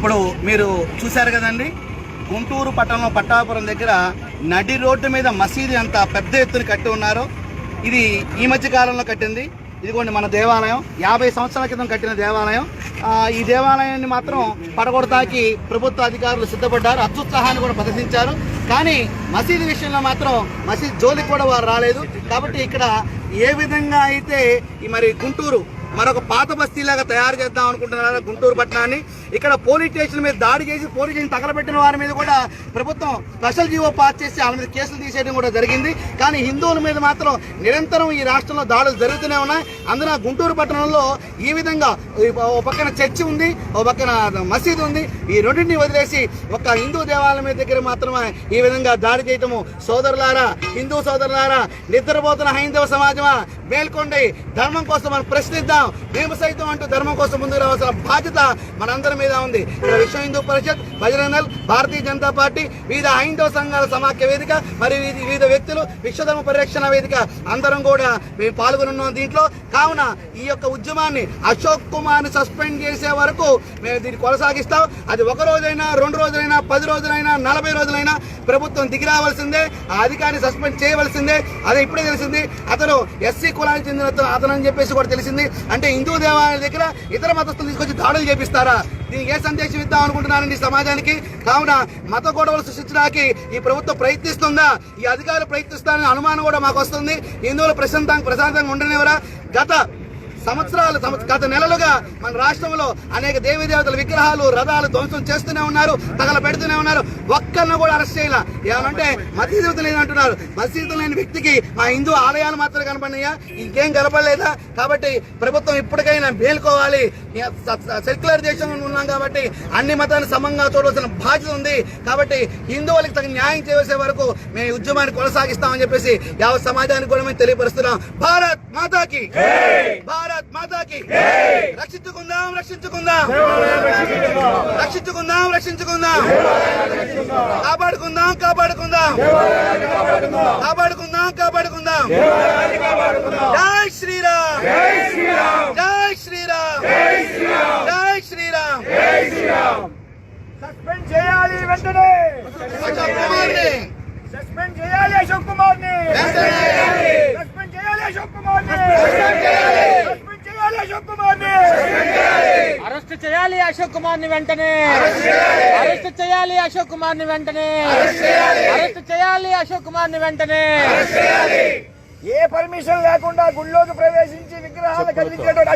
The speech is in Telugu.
ఇప్పుడు మీరు చూశారు కదండి, గుంటూరు పట్టణంలో పట్టాపురం దగ్గర నడి రోడ్డు మీద మసీదు అంత పెద్ద ఎత్తున కట్టి ఉన్నారు. ఇది ఈ మధ్య కాలంలో కట్టింది. ఇదిగోండి మన దేవాలయం, 50 సంవత్సరాల క్రితం కట్టిన దేవాలయం. ఈ దేవాలయాన్ని మాత్రం పడగొడతాకి ప్రభుత్వ అధికారులు సిద్ధపడ్డారు, అత్యుత్సాహాన్ని కూడా ప్రదర్శించారు. కానీ మసీదు విషయంలో మాత్రం మసీదు జోలికి కూడా వారు రాలేదు. కాబట్టి ఇక్కడ ఏ విధంగా అయితే మరి గుంటూరు మరొక పాత బస్తీలాగా తయారు చేద్దాం అనుకుంటున్నారు గుంటూరు పట్టణాన్ని. ఇక్కడ పోలీస్ స్టేషన్ మీద దాడి చేసి పోలీస్ స్టేషన్ తగలబెట్టిన వారి మీద కూడా ప్రభుత్వం స్పెషల్ జీవో పాస్ చేసి వాళ్ళ మీద కేసులు తీసేయడం కూడా జరిగింది. కానీ హిందువుల మీద మాత్రం నిరంతరం ఈ రాష్ట్రంలో దాడులు జరుగుతూనే ఉన్నాయి. అందున గుంటూరు పట్టణంలో ఈ విధంగా ఓ పక్కన చర్చి ఉంది, ఓ పక్కన మసీదు ఉంది. ఈ రెండింటిని వదిలేసి ఒక హిందూ దేవాలయం మీద దగ్గర మాత్రమే ఈ విధంగా దాడి చేయటము, సోదరులారా, హిందూ సోదరులారా, నిద్రపోతున్న హైందవ సమాజమా మేల్కొండి, ధర్మం కోసం మనం ప్రశ్నిద్దాం. మేము సైతం అంటూ ధర్మం కోసం ముందుకు రావాల్సిన బాధ్యత మనందరి మీద ఉంది. ఇక్కడ విశ్వ హిందూ పరిషత్, బజరంగ దళ్, భారతీయ జనతా పార్టీ, వివిధ హైందవ సంఘాల సమాఖ్య వేదిక, మరియు వివిధ వ్యక్తులు, విశ్వధర్మ పరిరక్షణ వేదిక అందరం కూడా మేము పాల్గొనున్నాం దీంట్లో. కావున ఈ యొక్క ఉద్యమాన్ని అశోక్ కుమార్ని సస్పెండ్ చేసే వరకు మేము దీన్ని కొనసాగిస్తాం. అది 1 రోజైనా, 2 రోజులైనా, 10 రోజులైనా, 40 రోజులైనా ప్రభుత్వం దిగిరావాల్సిందే, ఆ అధికారిని సస్పెండ్ చేయవలసిందే. అదే ఇప్పుడే తెలిసింది, అతను ఎస్సీ కులానికి చెందిన అతను అని చెప్పేసి కూడా తెలిసింది. అంటే హిందూ దేవాలయాల దగ్గర ఇతర మతస్థులు తీసుకొచ్చి దాడులు చేపిస్తారా? దీనికి ఏ సందేశం ఇద్దాం అనుకుంటున్నారండి సమాజానికి? కావున మత గొడవలు సృష్టించడానికి ఈ ప్రభుత్వం ప్రయత్నిస్తుందా, ఈ అధికారులు ప్రయత్నిస్తారనే అనుమానం కూడా మాకు వస్తుంది. హిందువులు ప్రశాంతంగా ఉండనివరా? గత నెలలుగా మన రాష్ట్రంలో అనేక దేవీ దేవతల విగ్రహాలు, రథాలు ధ్వంసం చేస్తూనే ఉన్నారు, తగలబెడుతూనే ఉన్నారు. ఒక్కరిని కూడా అరెస్ట్ చేయాల. ఏమంటే మసీదు లేదంటున్నారు. మసీదు లేని వ్యక్తికి మా హిందూ ఆలయాలు మాత్రమే కనపడినాయా? ఇంకేం కనపడలేదా? కాబట్టి ప్రభుత్వం ఇప్పటికైనా మేల్కోవాలి. సెక్యులర్ దేశంలో ఉన్నాం కాబట్టి అన్ని మతాన్ని సమంగా చూడవలసిన బాధ్యత ఉంది. కాబట్టి హిందువులకు తగిన న్యాయం చేసే వరకు మేము ఈ ఉద్యమాన్ని కొనసాగిస్తామని చెప్పేసి యావత్ సమాజానికి కూడా మేము తెలియపరుస్తున్నాం. భారత్ మాతాకి, భారత్ మాతాకి. రక్షించుకుందాం, రక్షించుకుందాం, రక్షించుకుందాం, రక్షించుకుందాం, కాపాడుకుందాం, కాపాడుకుందాం, కాపాడుకుందాం, కాపాడుకుందాం. జై శ్రీరామ్, జై శ్రీరామ్, జై శ్రీరామ్, జై శ్రీరామ్, జై శ్రీరామ్. సస్పెండ్ చేయాలి వెంటనే, అశోక్ కుమార్ని సస్పెండ్ చేయాలి, అశోక్ కుమార్ని సస్పెండ్ చేయాలి, అశోక్ కుమార్ని సస్పెండ్ చేయాలి, అశోక్ కుమార్ని అరెస్ట్ చేయాలి, అశోక్ కుమార్ని వెంటనే అరెస్ట్ చేయాలి, అశోక్ కుమార్ని వెంటనే అరెస్ట్ చేయాలి, అశోక్ కుమార్ని వెంటనే. ఏ పర్మిషన్ లేకుండా గుళ్ళోకి ప్రవేశించి విగ్రహాలు కదిలించేటువంటి